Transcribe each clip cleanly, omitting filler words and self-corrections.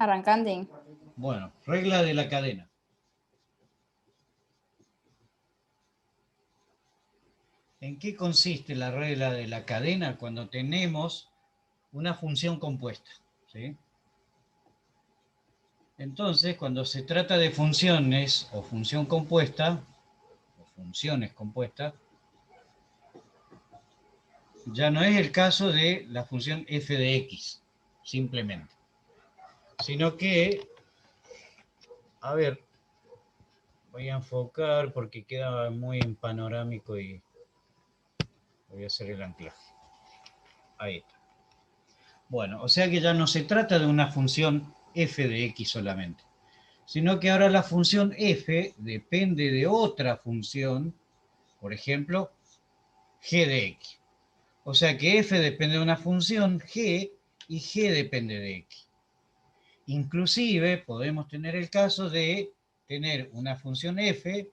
Arrancando. Bueno, regla de la cadena. ¿En qué consiste la regla de la cadena cuando tenemos una función compuesta? ¿Sí? Entonces, cuando se trata de funciones o función compuesta, o funciones compuestas, ya no es el caso de la función f de x, simplemente. Sino que, a ver, voy a enfocar porque queda muy en panorámico y voy a hacer el anclaje. Ahí está. Bueno, o sea que ya no se trata de una función f de x solamente, sino que ahora la función f depende de otra función, por ejemplo, g de x. O sea que f depende de una función g y g depende de x. Inclusive podemos tener el caso de tener una función f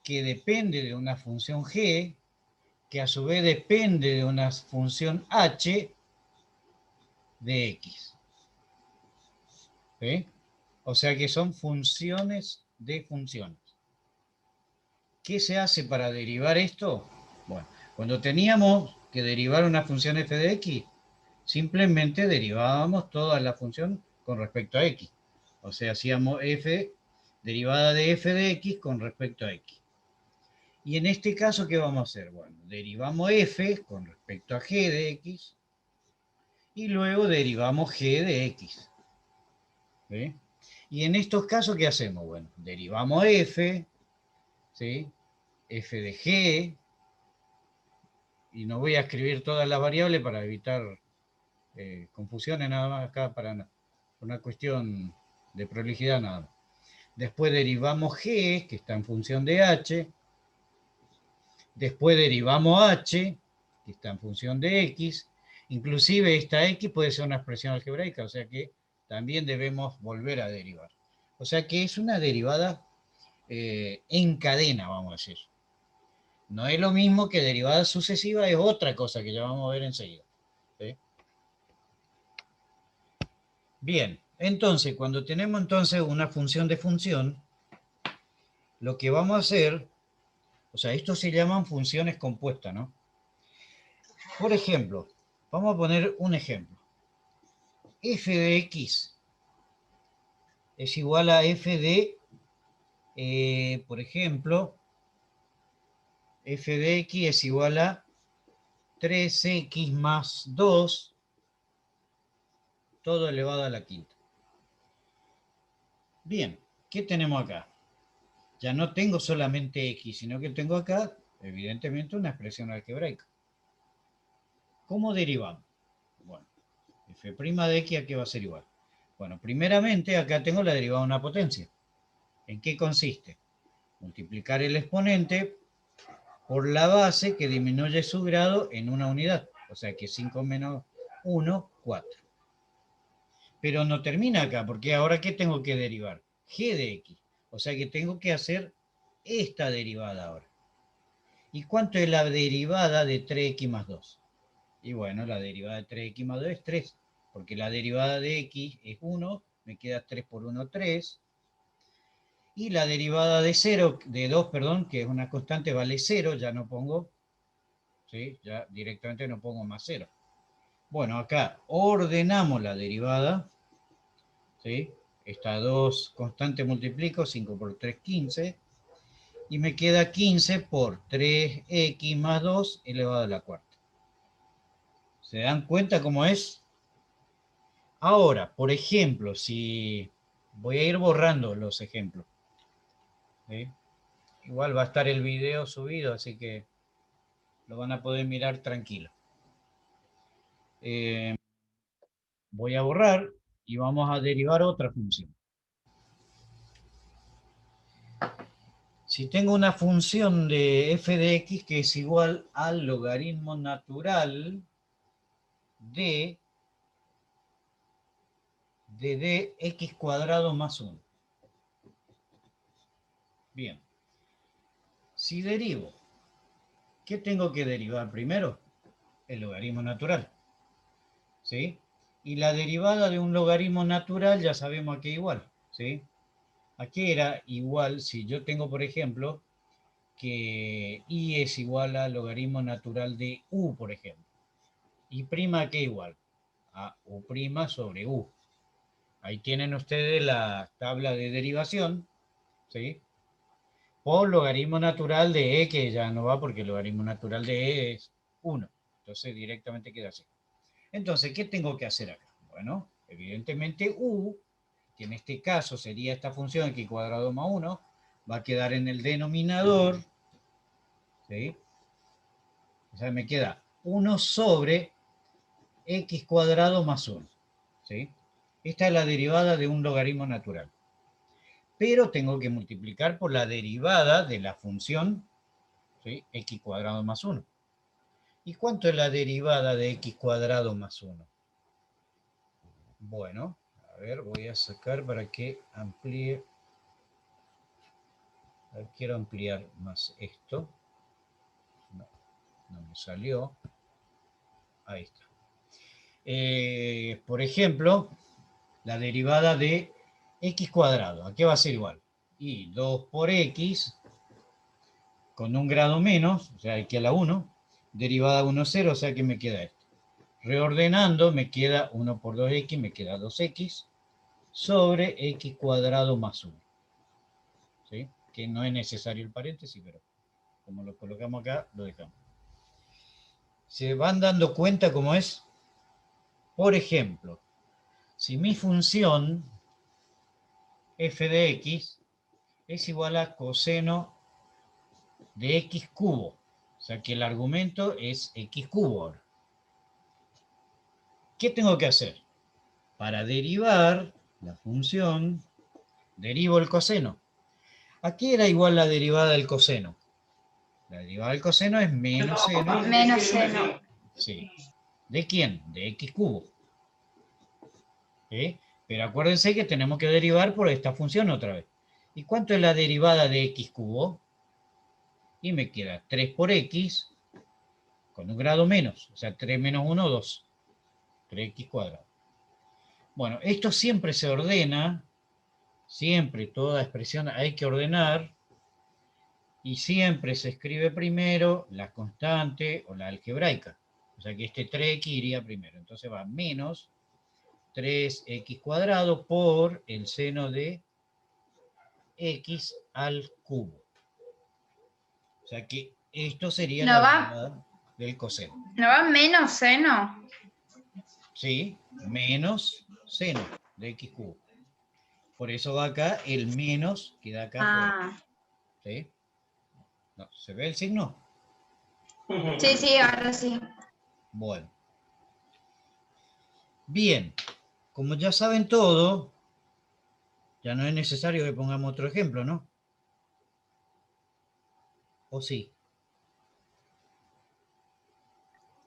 que depende de una función g, que a su vez depende de una función h de x. ¿Sí? O sea que son funciones de funciones. ¿Qué se hace para derivar esto? Bueno, cuando teníamos que derivar una función f de x, simplemente derivábamos toda la función con respecto a x. O sea, hacíamos f derivada de f de x con respecto a x. Y en este caso, ¿qué vamos a hacer? Bueno, derivamos f con respecto a g de x y luego derivamos g de x. ¿Sí? Y en estos casos, ¿qué hacemos? Bueno, derivamos f, ¿sí? F de g, y no voy a escribir todas las variables para evitar confusiones nada más acá, para una cuestión de prolijidad nada más. Después derivamos g, que está en función de h. Después derivamos h, que está en función de x. Inclusive esta x puede ser una expresión algebraica, o sea que también debemos volver a derivar. O sea que es una derivada en cadena, vamos a decir. No es lo mismo que derivada sucesiva, es otra cosa que ya vamos a ver enseguida. ¿Sí? Bien, entonces, cuando tenemos entonces una función de función, lo que vamos a hacer, o sea, esto se llaman funciones compuestas, ¿no? Por ejemplo, vamos a poner un ejemplo. F de x es igual a f de, por ejemplo, f de x es igual a 3x más 2, todo elevado a la quinta. Bien, ¿qué tenemos acá? Ya no tengo solamente x, sino que tengo acá, evidentemente, una expresión algebraica. ¿Cómo derivamos? Bueno, f' de x a qué va a ser igual. Bueno, primeramente acá tengo la derivada de una potencia. ¿En qué consiste? Multiplicar el exponente por la base que disminuye su grado en una unidad. O sea que 5 menos 1, 4. Pero no termina acá, porque ahora ¿qué tengo que derivar? G de x. O sea que tengo que hacer esta derivada ahora. ¿Y cuánto es la derivada de 3x más 2? Y bueno, la derivada de 3x más 2 es 3, porque la derivada de x es 1, me queda 3 por 1, 3. Y la derivada de 0, de 2, perdón, que es una constante, vale 0, ya no pongo, ¿sí? Ya directamente no pongo más 0. Bueno, acá ordenamos la derivada, ¿sí? Esta 2 constante multiplico, 5 por 3, 15. Y me queda 15 por 3x más 2 elevado a la cuarta. ¿Se dan cuenta cómo es? Ahora, por ejemplo, si voy a ir borrando los ejemplos, ¿sí? Igual va a estar el video subido, así que lo van a poder mirar tranquilo. Voy a borrar y vamos a derivar otra función. Si tengo una función de f de x que es igual al logaritmo natural de dx cuadrado más 1. Bien. Si derivo, ¿qué tengo que derivar primero? El logaritmo natural. ¿Sí? Y la derivada de un logaritmo natural ya sabemos a qué igual, ¿sí? ¿A qué era igual si yo tengo, por ejemplo, que i es igual al logaritmo natural de u, por ejemplo? ¿Y prima a qué igual? A u prima sobre u. Ahí tienen ustedes la tabla de derivación, ¿sí? Por logaritmo natural de e, que ya no va porque el logaritmo natural de e es 1. Entonces directamente queda así. Entonces, ¿qué tengo que hacer acá? Bueno, evidentemente u, que en este caso sería esta función x cuadrado más 1, va a quedar en el denominador, ¿sí? O sea, me queda 1 sobre x cuadrado más 1, ¿sí? Esta es la derivada de un logaritmo natural. Pero tengo que multiplicar por la derivada de la función, ¿sí? X cuadrado más 1. ¿Y cuánto es la derivada de x cuadrado más 1? Bueno, a ver, voy a sacar para que amplíe. A ver, quiero ampliar más esto. No, no me salió. Ahí está. Por ejemplo, la derivada de x cuadrado. ¿A qué va a ser igual? Y 2 por x con un grado menos, o sea, aquí a la 1, derivada 1, 0, o sea que me queda esto. Reordenando, me queda 1 por 2x, me queda 2x sobre x cuadrado más 1. ¿Sí? Que no es necesario el paréntesis, pero como lo colocamos acá, lo dejamos. ¿Se van dando cuenta cómo es? Por ejemplo, si mi función f de x es igual a coseno de x cubo, o sea que el argumento es x cubo ahora. ¿Qué tengo que hacer? Para derivar la función, derivo el coseno. Aquí era igual la derivada del coseno. La derivada del coseno es menos seno. Menos seno. Sí. ¿De quién? De x cubo. ¿Sí? Pero acuérdense que tenemos que derivar por esta función otra vez. ¿Y cuánto es la derivada de x cubo? Y me queda 3 por x con un grado menos. O sea, 3 menos 1, 2. 3x cuadrado. Bueno, esto siempre se ordena. Siempre toda expresión hay que ordenar. Y siempre se escribe primero la constante o la algebraica. O sea que este 3x iría primero. Entonces va menos 3x cuadrado por el seno de x al cubo. O sea que esto sería No la va, derivada del coseno. no va menos seno. ¿Sí? Menos seno de x cubo. Por eso va acá, el menos queda acá afuera. Ah. ¿Sí? No, ¿se ve el signo? Sí, sí, ahora sí. Bueno. Bien. Como ya saben todo, ya no es necesario que pongamos otro ejemplo, ¿no? ¿O sí?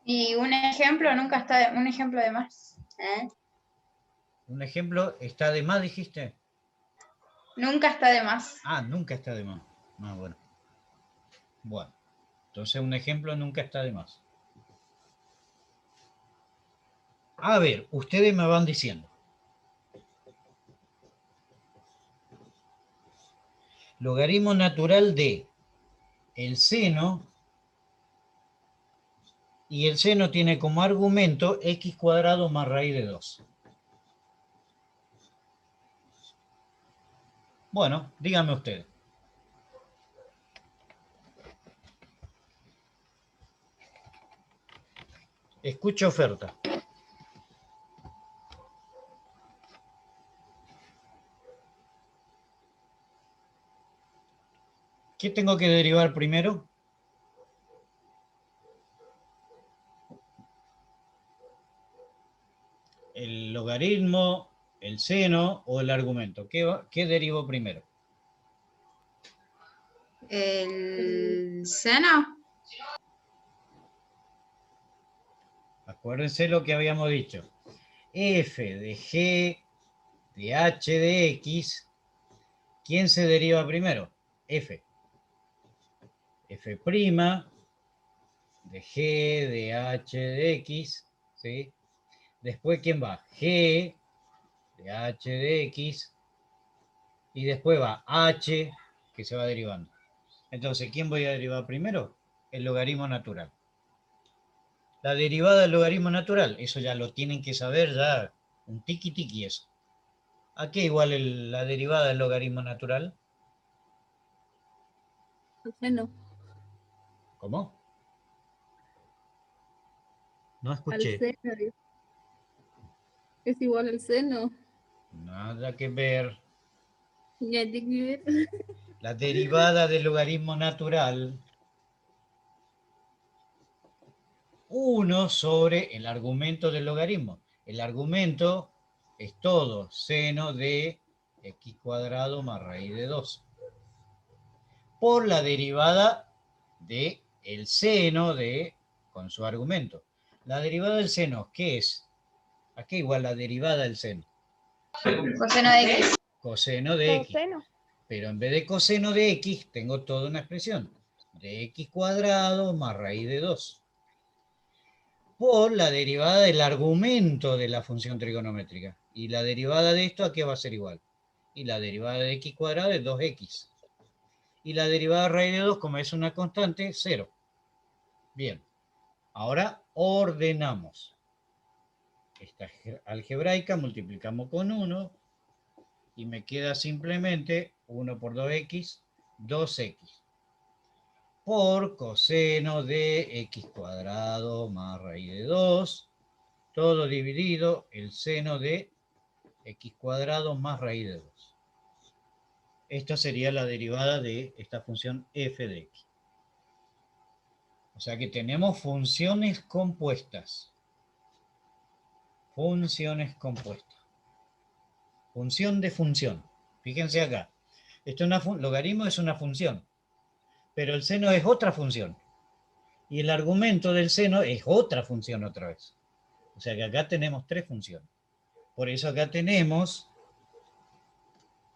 Y un ejemplo nunca está un ejemplo de más. Un ejemplo está de más, dijiste. Nunca está de más. Ah, nunca está de más. Ah, bueno. Bueno. Entonces un ejemplo nunca está de más. A ver, ustedes me van diciendo. Logaritmo natural de el seno, y el seno tiene como argumento x cuadrado más raíz de 2. Bueno, díganme ustedes. Escucho oferta. ¿Qué tengo que derivar primero? ¿El logaritmo, el seno o el argumento? ¿Qué derivo primero? El seno. Acuérdense lo que habíamos dicho. F de g de h de x. ¿Quién se deriva primero? F. F' de g de h de x, ¿sí? Después, ¿quién va? G de h de x. Y después va h, que se va derivando. Entonces, ¿quién voy a derivar primero? El logaritmo natural. La derivada del logaritmo natural, eso ya lo tienen que saber, ya un tiki tiki eso. ¿A qué igual la derivada del logaritmo natural? El seno. ¿Cómo? No Al escuché. seno. Es igual al seno. Nada que ver. Ya te que ver. La derivada del logaritmo natural, 1 sobre el argumento del logaritmo. El argumento es todo seno de x cuadrado más raíz de 2. Por la derivada de el seno de, con su argumento. La derivada del seno, ¿qué es? ¿A qué igual la derivada del seno? Coseno de x. Coseno de x. Coseno. Pero en vez de coseno de x, tengo toda una expresión. De x cuadrado más raíz de 2. Por la derivada del argumento de la función trigonométrica. Y la derivada de esto, ¿a qué va a ser igual? Y la derivada de x cuadrado es 2x. Y la derivada de raíz de 2, como es una constante, 0. Bien. Ahora ordenamos. Esta algebraica multiplicamos con 1 y me queda simplemente 1 por 2x, 2x. Por coseno de x cuadrado más raíz de 2, todo dividido el seno de x cuadrado más raíz de 2. Esta sería la derivada de esta función f de x. O sea que tenemos funciones compuestas. Funciones compuestas. Función de función. Fíjense acá. Logaritmo es una función, pero el seno es otra función. Y el argumento del seno es otra función otra vez. O sea que acá tenemos 3 funciones. Por eso acá tenemos,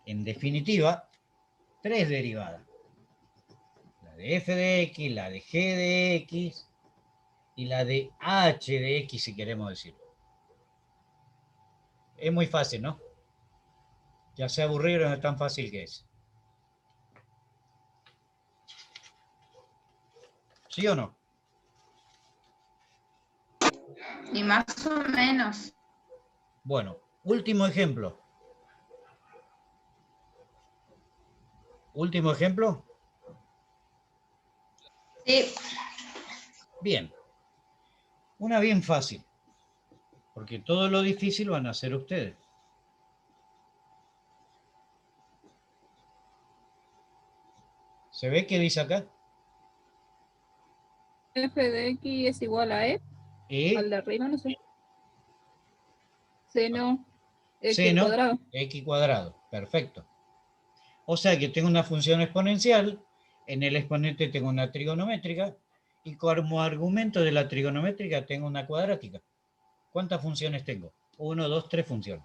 en definitiva, 3 derivadas. La de f de x, la de g de x y la de h de x, si queremos decirlo. Es muy fácil, ¿no? Ya se aburrieron, es tan fácil que es. ¿Sí o no? Y más o menos. Bueno, último ejemplo. Último ejemplo. Sí. Bien. Una bien fácil. Porque todo lo difícil van a hacer ustedes. ¿Se ve qué dice acá? F de X es igual a E. Al de arriba, no sé. Seno X al Seno cuadrado. x cuadrado. Perfecto. O sea que tengo una función exponencial, en el exponente tengo una trigonométrica, y como argumento de la trigonométrica tengo una cuadrática. ¿Cuántas funciones tengo? 1, 2, 3 funciones.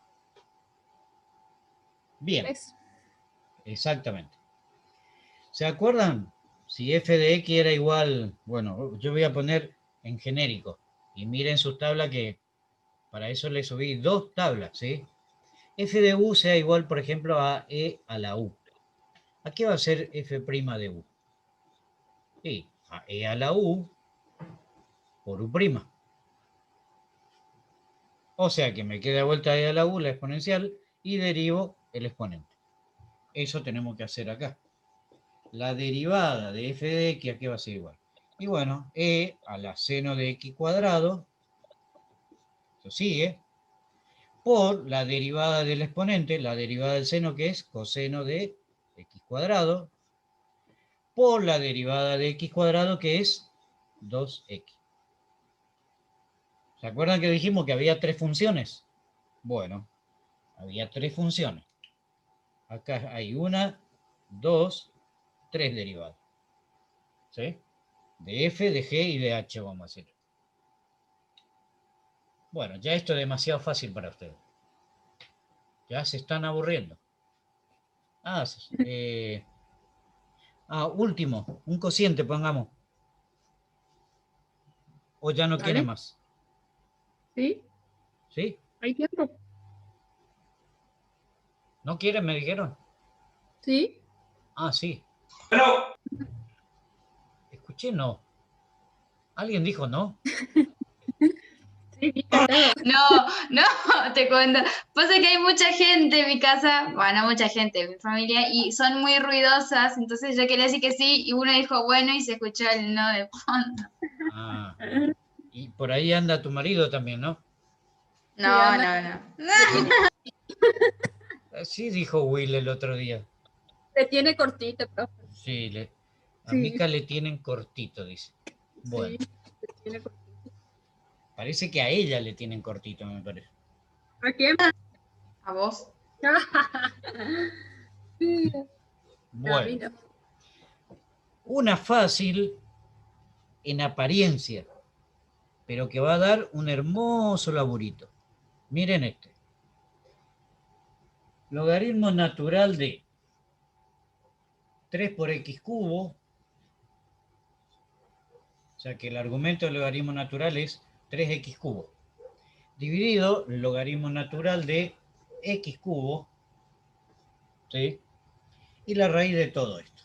Bien, 3. exactamente. ¿Se acuerdan? Si f de x era igual, bueno, yo voy a poner en genérico, y miren sus tablas que para eso le subí 2 tablas, ¿sí? F de u sea igual, por ejemplo, a e a la u. ¿A qué va a ser f' de u? Sí, a e a la u por u'. O sea que me queda vuelta e a la u, la exponencial, y derivo el exponente. Eso tenemos que hacer acá. La derivada de f de x, ¿a qué va a ser igual? Y bueno, e a la seno de x cuadrado, eso sigue, por la derivada del exponente, la derivada del seno que es coseno de x cuadrado, por la derivada de x cuadrado que es 2x. ¿Se acuerdan que dijimos que había 3 funciones? Bueno, había 3 funciones. Acá hay 1, 2, 3 derivadas. ¿Sí? De f, de g y de h, vamos a decir. Bueno, ya esto es demasiado fácil para ustedes. Ya se están aburriendo. Último, un cociente, pongamos. O ya no quiere Dale. más. ¿Sí? ¿Sí? ¿Hay tiempo? ¿No quieren, me dijeron? ¿Sí? Ah, sí. Bueno. Escuché no. ¿Alguien dijo no? Sí, Vika, todo. No, te cuento. Pasa que hay mucha gente en mi casa, bueno, mucha gente en mi familia, y son muy ruidosas, entonces yo quería decir que sí, y uno dijo bueno y se escuchó el no de fondo. Ah, y por ahí anda tu marido también, ¿no? Sí, No, anda, no, no. Sí, dijo Will el otro día. te tiene cortito, profe. Sí, a Sí, Mica le tienen cortito, dice. sí, Bueno, te tiene cortito. parece que a ella le tienen cortito, me parece. ¿A quién? ¿A vos? Sí, a mí Bueno, no. una fácil en apariencia, pero que va a dar un hermoso laburito. Miren este. Logaritmo natural de 3 por x cubo, o sea que el argumento del logaritmo natural es 3x cubo, dividido el logaritmo natural de x cubo, ¿sí? Y la raíz de todo esto.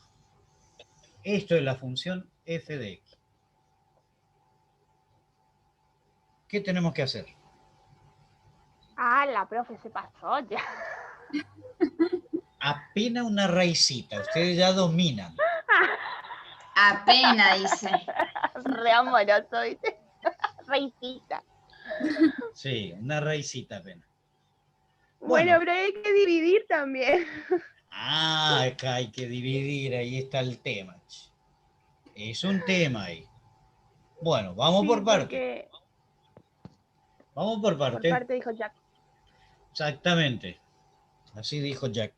Esto es la función f de x. ¿Qué tenemos que hacer? Ah, la profe se pasó ya. Apenas una raicita, ustedes ya dominan. Apenas, dice. Re amoroso, ¿viste? Reisita. Sí, una raicita apenas. Bueno, pero hay que dividir también. Acá hay que dividir, ahí está el tema. Es un tema ahí. Bueno, vamos Sí, por parte. porque Vamos por por parte. parte dijo Jack. Exactamente. Así dijo Jack.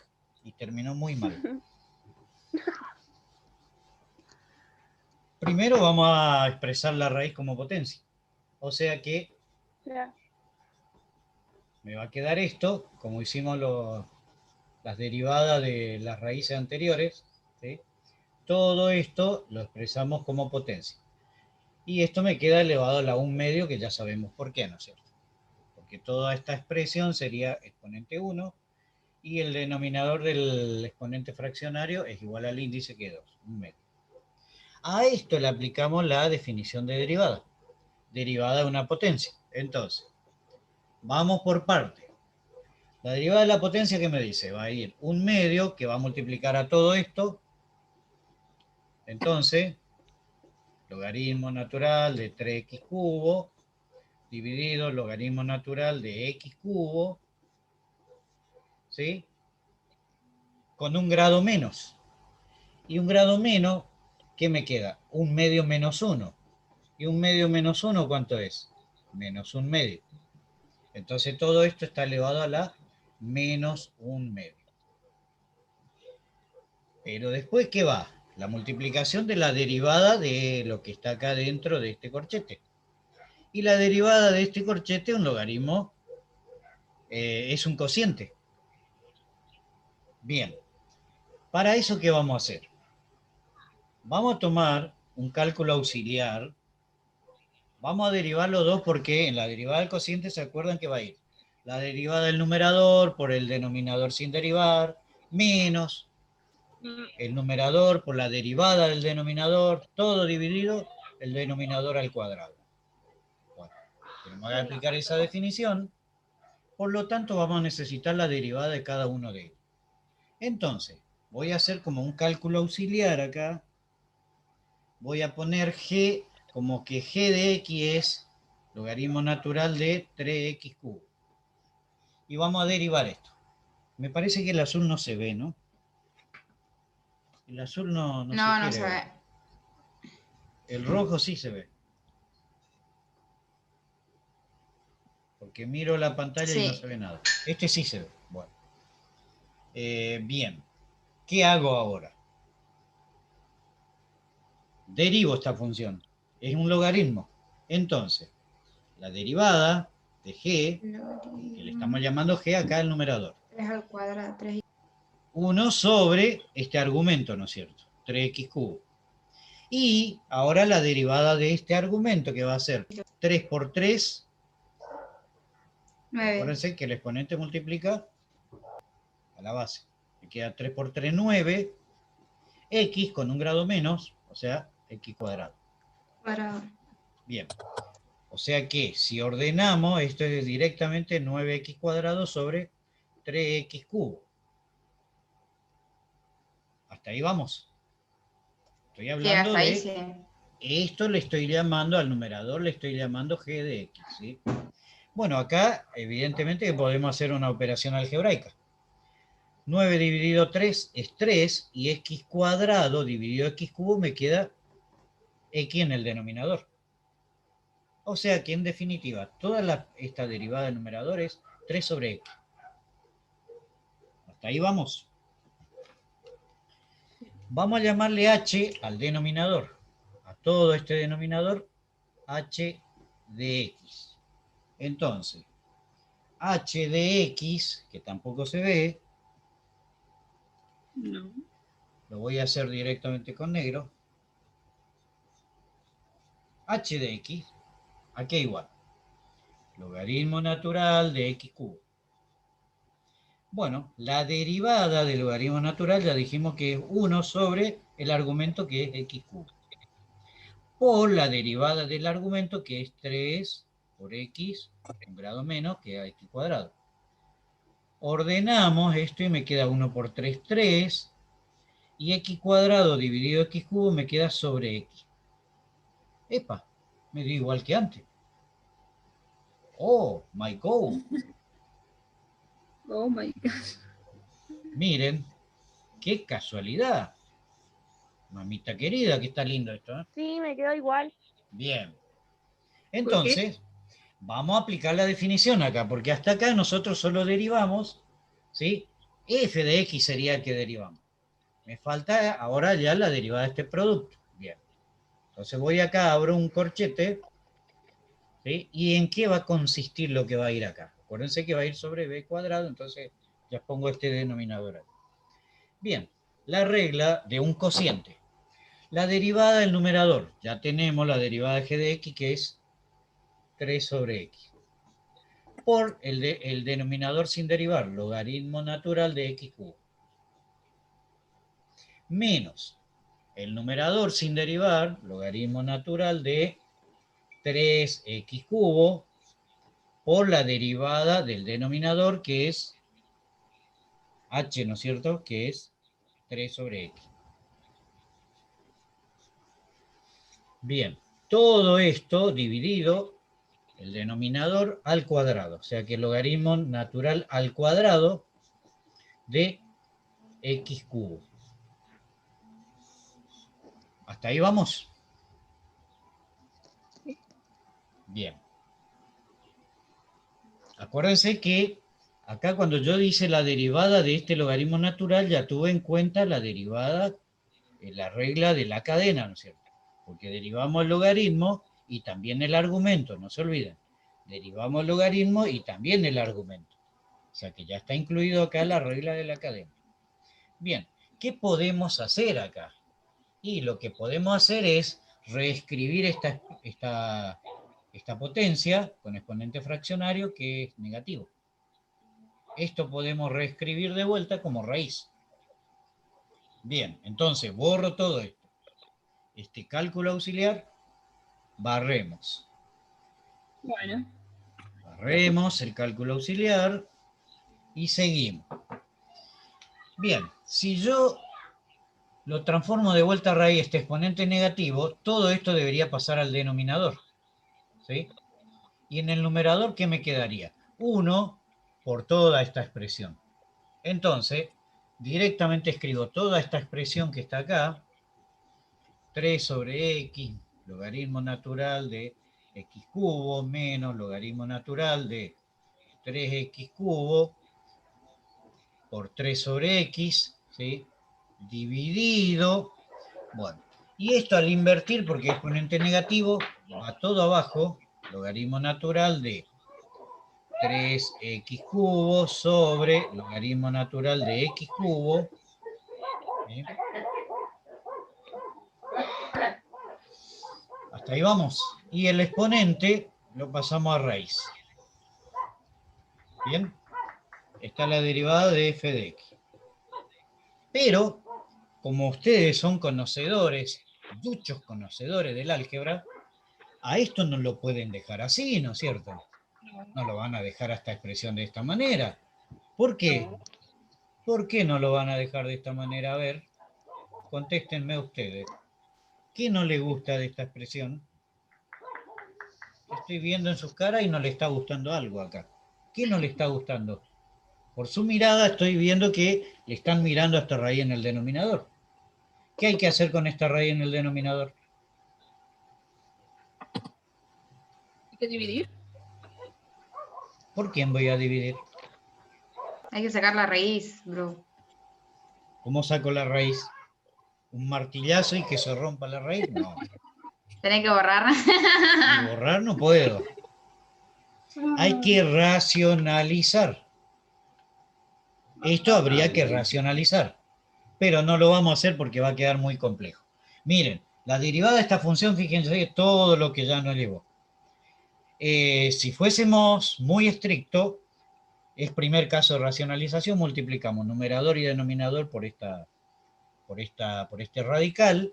Y terminó muy mal. Primero vamos a expresar la raíz como potencia. O sea que Ya. me va a quedar esto, como hicimos las derivadas de las raíces anteriores. ¿Sí? Todo esto lo expresamos como potencia. Y esto me queda elevado a la 1 medio, que ya sabemos por qué, ¿no es cierto? Porque toda esta expresión sería exponente 1 y el denominador del exponente fraccionario es igual al índice que es 2, 1 medio. A esto le aplicamos la definición de derivada. Derivada de una potencia. Entonces, vamos por parte. La derivada de la potencia, ¿qué me dice? Va a ir 1 medio, que va a multiplicar a todo esto. Entonces, logaritmo natural de 3x cubo dividido logaritmo natural de x cubo, ¿sí? Con un grado menos. Y un grado menos, ¿qué me queda? 1 medio menos 1. ¿Y 1 medio menos 1 cuánto es? Menos 1 medio. Entonces todo esto está elevado a la menos 1 medio. Pero después, ¿qué va? La multiplicación de la derivada de lo que está acá dentro de este corchete. Y la derivada de este corchete, un logaritmo, es un cociente. Bien. Para eso, ¿qué vamos a hacer? Vamos a tomar un cálculo auxiliar. Vamos a derivar los dos porque en la derivada del cociente se acuerdan que va a ir la derivada del numerador por el denominador sin derivar, menos el numerador por la derivada del denominador, todo dividido, el denominador al cuadrado. Bueno, tenemos que aplicar esa definición, por lo tanto vamos a necesitar la derivada de cada uno de ellos. Entonces, voy a hacer como un cálculo auxiliar acá. Voy a poner g como que g de x es logaritmo natural de 3x cubo. Y vamos a derivar esto. Me parece que el azul no se ve, ¿no? El azul no se No, quiere no se ver. ve. El rojo sí se ve. Porque miro la pantalla y no se Sí. ve nada. Este sí se ve. Bueno. Bien. ¿Qué hago ahora? Derivo esta función. Es un logaritmo. Entonces, la derivada de g, que le estamos llamando g acá al numerador. 3 al cuadrado, 3. 1 sobre este argumento, ¿no es cierto? 3x cubo. Y ahora la derivada de este argumento, que va a ser 3 por 3 9. Acuérdense que el exponente multiplica a la base. Me queda 3 por 3, 9. X con un grado menos, o sea, X cuadrado. Bien. O sea que si ordenamos, esto es directamente 9x cuadrado sobre 3x cubo. Hasta ahí vamos. Estoy hablando de... Sí. Esto le estoy llamando al numerador, le estoy llamando g de x, ¿sí? Bueno, acá evidentemente que podemos hacer una operación algebraica. 9 dividido 3 es 3 y x cuadrado dividido x cubo me queda x en el denominador. O sea que en definitiva, toda esta derivada del numerador es 3 sobre x. Hasta ahí vamos. Vamos a llamarle h al denominador. A todo este denominador, h de x. Entonces, h de x, que tampoco se ve, No. lo voy a hacer directamente con negro. H de x, ¿a qué igual? Logaritmo natural de x cubo. Bueno, la derivada del logaritmo natural ya dijimos que es 1 sobre el argumento que es x cubo. Por la derivada del argumento que es 3 por x, un grado menos, que es x cuadrado. Ordenamos esto y me queda 1 por 3, 3. Y x cuadrado dividido x cubo me queda sobre x. Epa, me dio igual que antes. Oh, my God. Oh my God. Miren, qué casualidad. Mamita querida, que está lindo esto, ¿eh? Sí, me quedó igual. Bien. Entonces, vamos a aplicar la definición acá, porque hasta acá nosotros solo derivamos, ¿sí? F de x sería el que derivamos. Me falta ahora ya la derivada de este producto. Bien. Entonces voy acá, abro un corchete, ¿sí? ¿Y en qué va a consistir lo que va a ir acá? Acuérdense que va a ir sobre b cuadrado, entonces ya pongo este denominador ahí. Bien, la regla de un cociente. La derivada del numerador. Ya tenemos la derivada de g de x, que es 3 sobre x. Por el denominador sin derivar, logaritmo natural de x cubo. Menos el numerador sin derivar, logaritmo natural de 3x cubo, por la derivada del denominador, que es h, ¿no es cierto? Que es 3 sobre x. Bien, todo esto dividido, el denominador al cuadrado, o sea que el logaritmo natural al cuadrado de x cubo. ¿Hasta ahí vamos? Bien. Acuérdense que acá cuando yo hice la derivada de este logaritmo natural, ya tuve en cuenta la derivada, la regla de la cadena, ¿no es cierto? Porque derivamos el logaritmo y también el argumento, no se olviden. Derivamos el logaritmo y también el argumento. O sea que ya está incluido acá la regla de la cadena. Bien, ¿qué podemos hacer acá? Y lo que podemos hacer es reescribir esta potencia con exponente fraccionario que es negativo. Esto podemos reescribir de vuelta como raíz. Bien, entonces borro todo esto. Este cálculo auxiliar, barremos. Bueno. Barremos el cálculo auxiliar y seguimos. Bien, si yo lo transformo de vuelta a raíz este exponente negativo, todo esto debería pasar al denominador. ¿Sí? Y en el numerador, ¿qué me quedaría? 1 por toda esta expresión. Entonces, directamente escribo toda esta expresión que está acá, 3 sobre x, logaritmo natural de x cubo, menos logaritmo natural de 3x cubo, por 3 sobre x, ¿sí? Dividido, bueno, y esto al invertir, porque es exponente negativo, va todo abajo, logaritmo natural de 3x cubo sobre logaritmo natural de x cubo. ¿Sí? Hasta ahí vamos. Y el exponente lo pasamos a raíz. Bien, está la derivada de f de x. Pero, como ustedes son conocedores, duchos conocedores del álgebra, a esto no lo pueden dejar así, ¿no es cierto? No lo van a dejar a esta expresión de esta manera. ¿Por qué? ¿Por qué no lo van a dejar de esta manera? A ver, contéstenme ustedes. ¿Qué no le gusta de esta expresión? Estoy viendo en sus caras y no le está gustando algo acá. ¿Qué no le está gustando? Por su mirada estoy viendo que le están mirando a esta raíz en el denominador. ¿Qué hay que hacer con esta raíz en el denominador? Hay que dividir. ¿Por quién voy a dividir? Hay que sacar la raíz, bro. ¿Cómo saco la raíz? ¿Un martillazo y que se rompa la raíz? No. Tenés que borrar. Y borrar no puedo. Hay que racionalizar. Esto habría que racionalizar, pero no lo vamos a hacer porque va a quedar muy complejo. Miren, la derivada de esta función, fíjense todo lo que ya nos llevó. Si fuésemos muy estrictos, es primer caso de racionalización, multiplicamos numerador y denominador por este radical,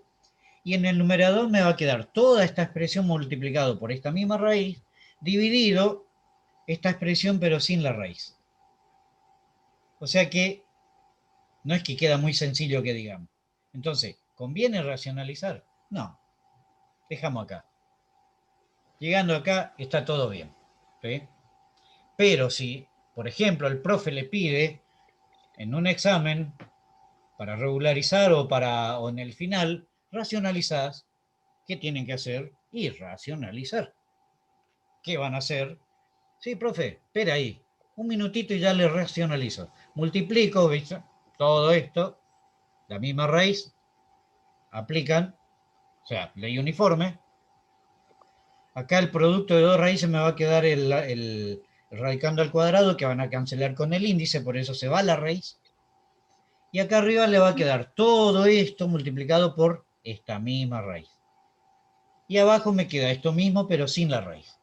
y en el numerador me va a quedar toda esta expresión multiplicado por esta misma raíz, dividido esta expresión pero sin la raíz. O sea que no es que queda muy sencillo que digamos. Entonces, ¿conviene racionalizar? No. Dejamos acá. Llegando acá está todo bien. ¿Sí? Pero si, por ejemplo, el profe le pide en un examen para regularizar o en el final, racionalizás, ¿qué tienen que hacer? Y racionalizar. ¿Qué van a hacer? Sí, profe, espera ahí. Un minutito y ya le racionalizo. Multiplico, ¿viste? Todo esto, la misma raíz, aplican, o sea, ley uniforme. Acá el producto de dos raíces me va a quedar el radicando al cuadrado, que van a cancelar con el índice, por eso se va la raíz. Y acá arriba le va a quedar todo esto multiplicado por esta misma raíz. Y abajo me queda esto mismo, pero sin la raíz.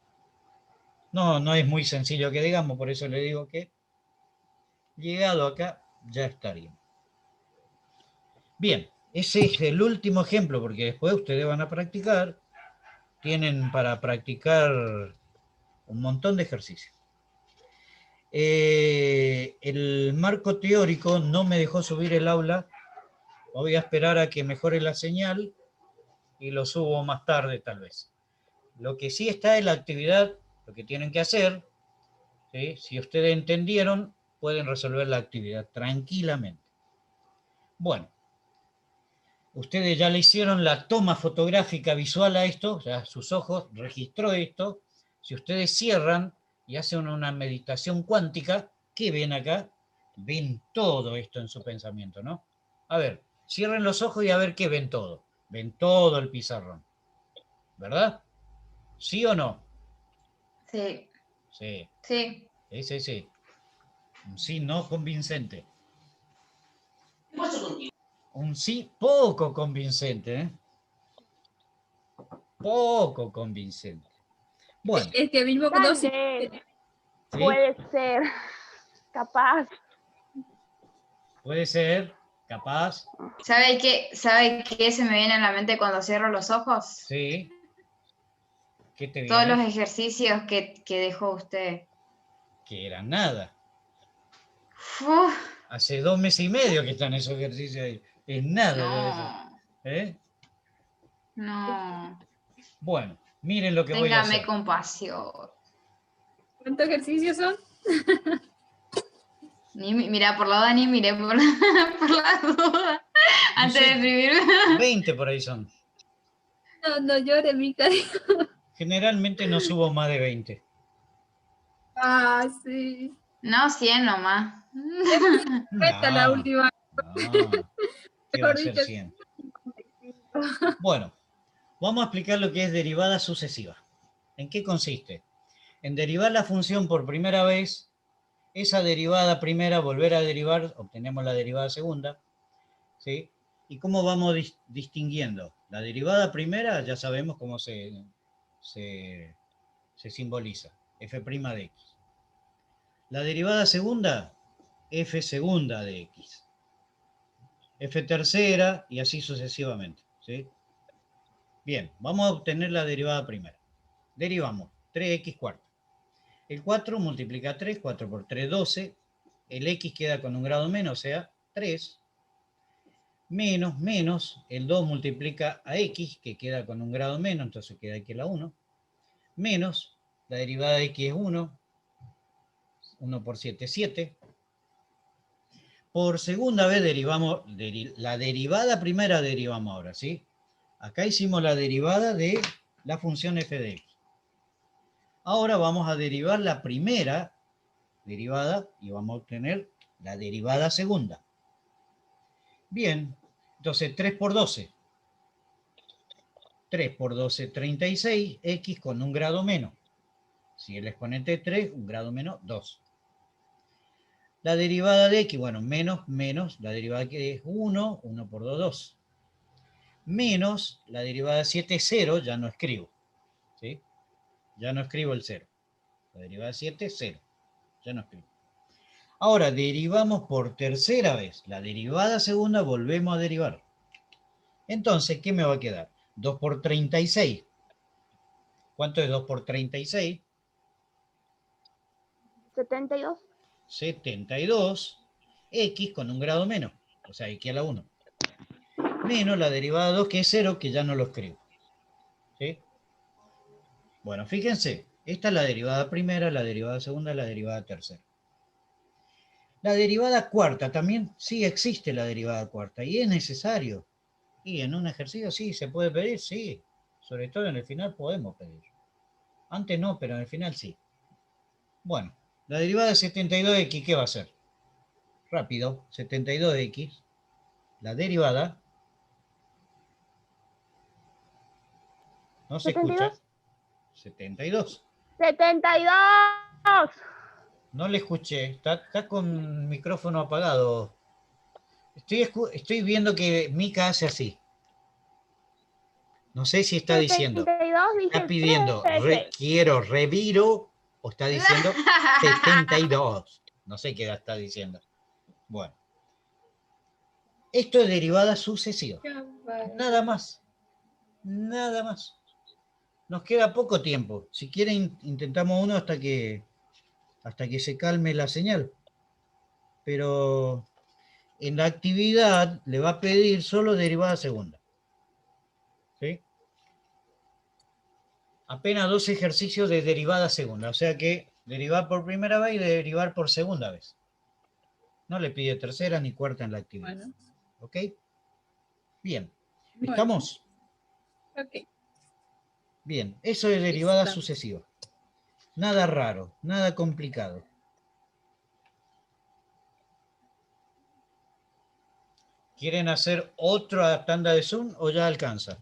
No es muy sencillo que digamos, por eso le digo que llegado acá ya estaría. Bien, ese es el último ejemplo, porque después ustedes van a practicar, tienen para practicar un montón de ejercicios. El marco teórico no me dejó subir el aula, voy a esperar a que mejore la señal y lo subo más tarde tal vez. Lo que sí está es la actividad, lo que tienen que hacer, ¿sí? Si ustedes entendieron, pueden resolver la actividad tranquilamente. Bueno, ustedes ya le hicieron la toma fotográfica visual a esto, ya sus ojos registró esto. Si ustedes cierran y hacen una meditación cuántica, ¿qué ven acá? Ven todo esto en su pensamiento, ¿no? A ver, cierren los ojos y a ver qué ven todo. Ven todo el pizarrón, ¿verdad? ¿Sí o no? Sí. Sí. Sí. Sí. Un sí no convincente. Un sí poco convincente, ¿eh? Poco convincente. Bueno. Es que mismo que no se... ¿Sí? Puede ser, capaz. Puede ser, capaz. ¿Sabe qué se me viene a la mente cuando cierro los ojos? Sí. ¿Qué te Todos viene? los ejercicios que dejó usted. Que era nada. Uf, Hace 2 meses y medio que están esos ejercicios ahí. Es nada. no, ¿Eh? no. Bueno, miren lo que voy a Téngame hacer. compasión. ¿Cuántos ejercicios son? Mira, por la duda ni miré por la duda. Antes de escribir. 20 por ahí son. No llore, mi cariño. Generalmente no subo más de 20. Ah, sí. No, 100 nomás. Esta es la No, última. no. ¿Qué va a Mejor ser dicho. 100? Bueno, vamos a explicar lo que es derivada sucesiva. ¿En qué consiste? En derivar la función por primera vez, esa derivada primera, volver a derivar, obtenemos la derivada segunda, ¿sí? ¿Y cómo vamos distinguiendo? La derivada primera ya sabemos cómo se simboliza, f' de x. La derivada segunda, f segunda de x. F tercera y así sucesivamente. ¿Sí? Bien, vamos a obtener la derivada primera. Derivamos 3x cuarta. El 4 multiplica 3, 4 por 3, 12. El x queda con un grado menos, o sea, 3. Menos, el 2 multiplica a x, que queda con un grado menos, entonces queda aquí la 1. Menos, la derivada de x es 1. 1 por 7, 7. Por segunda vez derivamos, la derivada primera derivamos ahora, ¿sí? Acá hicimos la derivada de la función f de x. Ahora vamos a derivar la primera derivada y vamos a obtener la derivada segunda. Bien, entonces 3 por 12. 3 por 12, 36, x con un grado menos. Si el exponente es 3, un grado menos 2. La derivada de x, bueno, menos, la derivada que es 1, 1 por 2, 2. Menos, la derivada de 7 es 0, ya no escribo. ¿Sí? Ya no escribo el 0. La derivada de 7 es 0. Ya no escribo. Ahora, derivamos por tercera vez. La derivada segunda volvemos a derivar. Entonces, ¿qué me va a quedar? 2 por 36. ¿Cuánto es 2 por 36? 72. 72. X con un grado menos. O sea, x a la 1. Menos la derivada de 2, que es 0, que ya no lo escribo. ¿Sí? Bueno, fíjense. Esta es la derivada primera, la derivada segunda, la derivada tercera. La derivada cuarta también, sí existe la derivada cuarta y es necesario. Y en un ejercicio sí, se puede pedir, sí. Sobre todo en el final podemos pedir. Antes no, pero en el final sí. Bueno, la derivada de 72x, ¿qué va a ser? Rápido, 72x, la derivada. ¿No se 72. escucha? 72. 72. No le escuché, está con micrófono apagado. Estoy viendo que Mica hace así. No sé si está diciendo, 72 dice está pidiendo, 13. quiero reviro, o está diciendo 72. No sé qué está diciendo. Bueno. Esto es derivada sucesiva. Nada más. Nada más. Nos queda poco tiempo. Si quieren, intentamos uno hasta que se calme la señal. Pero en la actividad le va a pedir solo derivada segunda. ¿Sí? Apenas 2 ejercicios de derivada segunda. O sea que derivar por primera vez y derivar por segunda vez. No le pide tercera ni cuarta en la actividad. Bueno. ¿Ok? Bien. Bueno. ¿Estamos? Ok. Bien. Eso es derivada Estamos. sucesiva. Nada raro, nada complicado. ¿Quieren hacer otra tanda de Zoom o ya alcanza?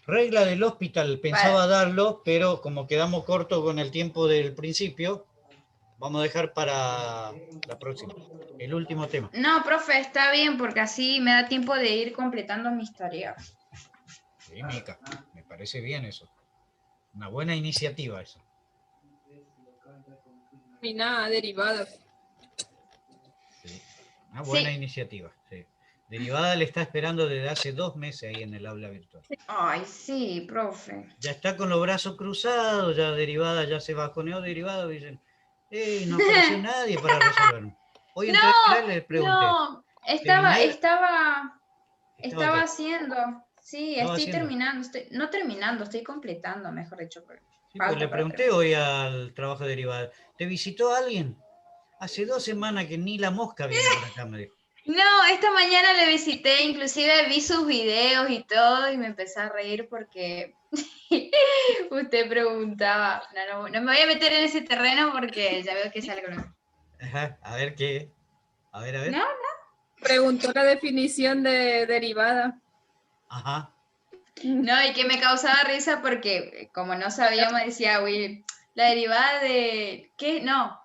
Regla del hospital, pensaba darlo, pero como quedamos cortos con el tiempo del principio, vamos a dejar para la próxima. El último tema. No, profe, está bien porque así me da tiempo de ir completando mis tareas. Sí, Mica, me parece bien eso. Una buena iniciativa eso. Y nada, derivadas. Sí, una buena Sí. iniciativa. Sí. Derivada le está esperando desde hace 2 meses ahí en el aula virtual. Ay, sí, profe. Ya está con los brazos cruzados, ya derivada, ya se bajoneó derivado, dicen, no apareció nadie para resolverlo. Hoy en Terminal les pregunté. No, Terminé, estaba haciendo. Sí, estaba estoy haciendo. terminando, no terminando, estoy completando, mejor dicho. Sí, pues le Falta para pregunté hoy al trabajo de derivada, ¿te visitó alguien? Hace 2 semanas que ni la mosca viene por acá, me dijo. No, esta mañana le visité, inclusive vi sus videos y todo y me empecé a reír porque usted preguntaba. No me voy a meter en ese terreno porque ya veo que es algo nuevo. Ajá, a ver qué. A ver. No. Preguntó la definición de derivada. Ajá. No, y que me causaba risa porque como no sabíamos, decía, Will, la derivada de... ¿Qué? No,